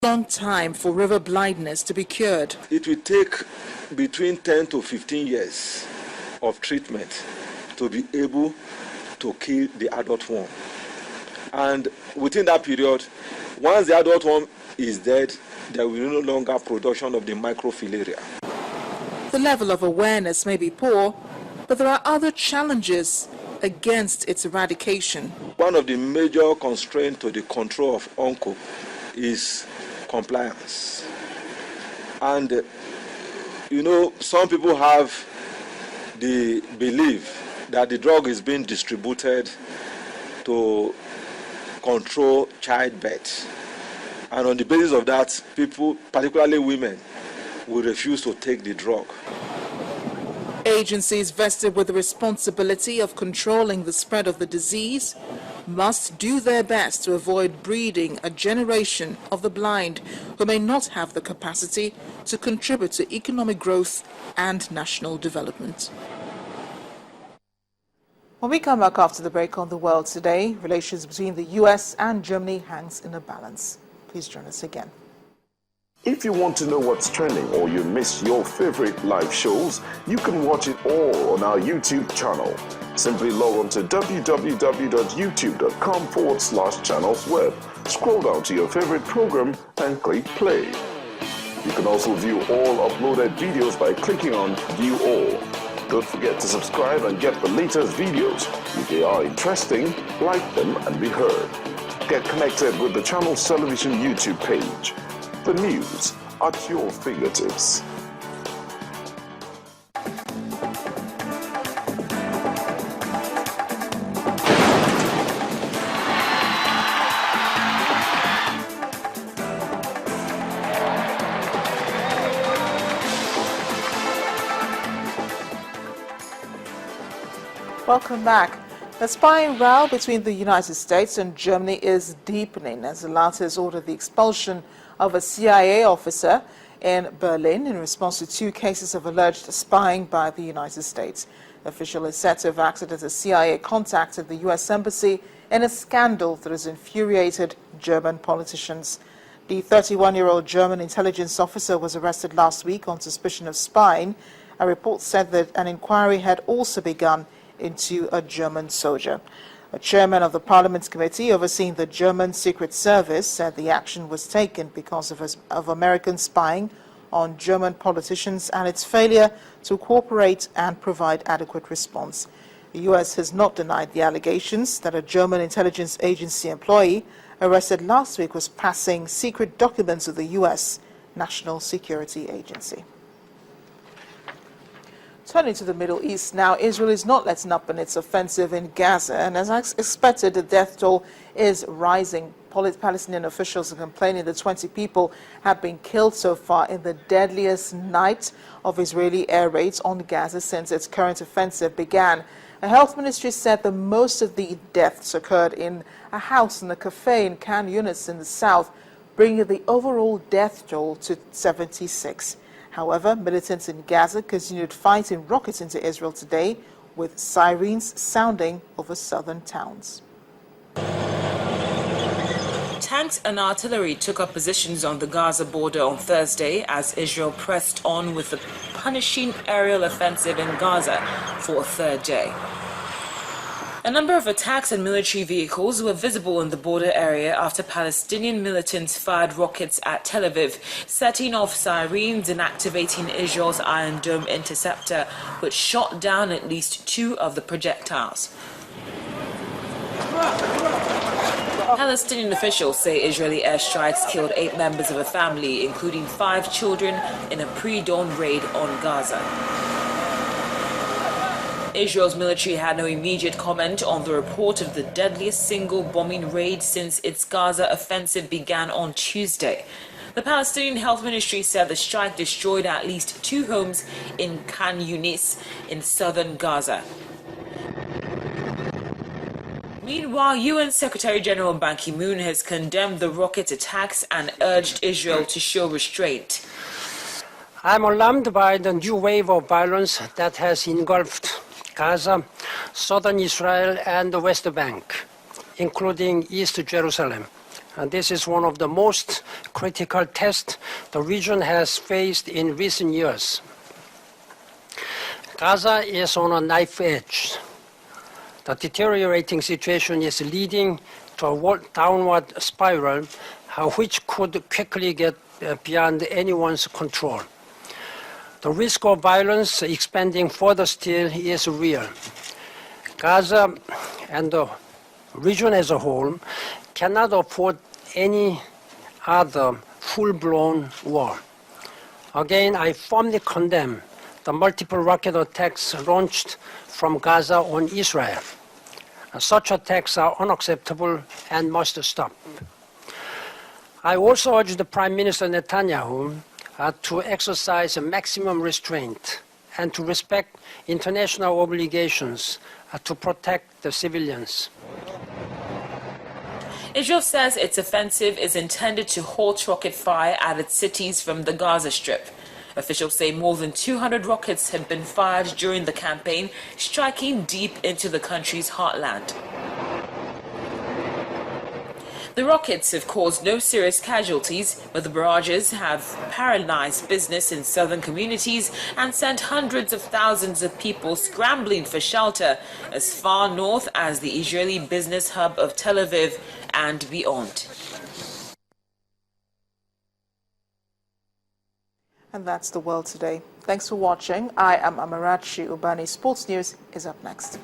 long time for river blindness to be cured? It will take between 10 to 15 years of treatment to be able to kill the adult worm. And within that period, once the adult worm is dead, there will be no longer production of the microfilaria. The level of awareness may be poor, but there are other challenges against its eradication. One of the major constraints to the control of onco is compliance. And some people have the belief that the drug is being distributed to control childbirth. And on the basis of that, people, particularly women, will refuse to take the drug. Agencies vested with the responsibility of controlling the spread of the disease must do their best to avoid breeding a generation of the blind who may not have the capacity to contribute to economic growth and national development. When we come back after the break on The World Today, relations between the US and Germany hangs in a balance. Please join us again. If you want to know what's trending or you miss your favorite live shows, you can watch it all on our YouTube channel. Simply log on to www.youtube.com/channelsweb. Scroll down to your favorite program and click play. You can also view all uploaded videos by clicking on View All. Don't forget to subscribe and get the latest videos. If they are interesting, like them and be heard. Get connected with the channel's television YouTube page. The news at your fingertips. Welcome back. The spying row between the United States and Germany is deepening as the latter has ordered the expulsion of a CIA officer in Berlin in response to 2 cases of alleged spying by the United States. The official is said to have acted as a CIA contact at the U.S. Embassy in a scandal that has infuriated German politicians. The 31-year-old German intelligence officer was arrested last week on suspicion of spying. A report said that an inquiry had also begun into a German soldier. A chairman of the Parliament's committee overseeing the German Secret Service said the action was taken because of American spying on German politicians and its failure to cooperate and provide adequate response. The U.S. has not denied the allegations that a German intelligence agency employee arrested last week was passing secret documents of the U.S. National Security Agency. Turning to the Middle East now, Israel is not letting up in its offensive in Gaza, and as expected, the death toll is rising. Palestinian officials are complaining that 20 people have been killed so far in the deadliest night of Israeli air raids on Gaza since its current offensive began. The health ministry said that most of the deaths occurred in a house and a cafe in Khan Yunis in the south, bringing the overall death toll to 76. However, militants in Gaza continued fighting rockets into Israel today, with sirens sounding over southern towns. Tanks and artillery took up positions on the Gaza border on Thursday as Israel pressed on with the punishing aerial offensive in Gaza for a 3rd day. A number of attacks and military vehicles were visible in the border area after Palestinian militants fired rockets at Tel Aviv, setting off sirens and activating Israel's Iron Dome interceptor, which shot down at least 2 of the projectiles. Palestinian officials say Israeli airstrikes killed 8 members of a family, including 5 children, in a pre-dawn raid on Gaza. Israel's military had no immediate comment on the report of the deadliest single bombing raid since its Gaza offensive began on Tuesday. The Palestinian Health Ministry said the strike destroyed at least 2 homes in Khan Yunis in southern Gaza. Meanwhile, UN Secretary General Ban Ki-moon has condemned the rocket attacks and urged Israel to show restraint. I'm alarmed by the new wave of violence that has engulfed Gaza, southern Israel and the West Bank, including East Jerusalem. and this is one of the most critical tests the region has faced in recent years. Gaza is on a knife edge. The deteriorating situation is leading to a downward spiral, which could quickly get beyond anyone's control. The risk of violence expanding further still is real. Gaza and the region as a whole cannot afford any other full-blown war. Again, I firmly condemn the multiple rocket attacks launched from Gaza on Israel. Such attacks are unacceptable and must stop. I also urge the Prime Minister Netanyahu to exercise maximum restraint and to respect international obligations to protect the civilians. Israel says its offensive is intended to halt rocket fire at its cities from the Gaza Strip. Officials say more than 200 rockets have been fired during the campaign, striking deep into the country's heartland. The rockets have caused no serious casualties, but the barrages have paralyzed business in southern communities and sent hundreds of thousands of people scrambling for shelter as far north as the Israeli business hub of Tel Aviv and beyond. And that's the world today. Thanks for watching. I am Amarachi Ubani. Sports News is up next.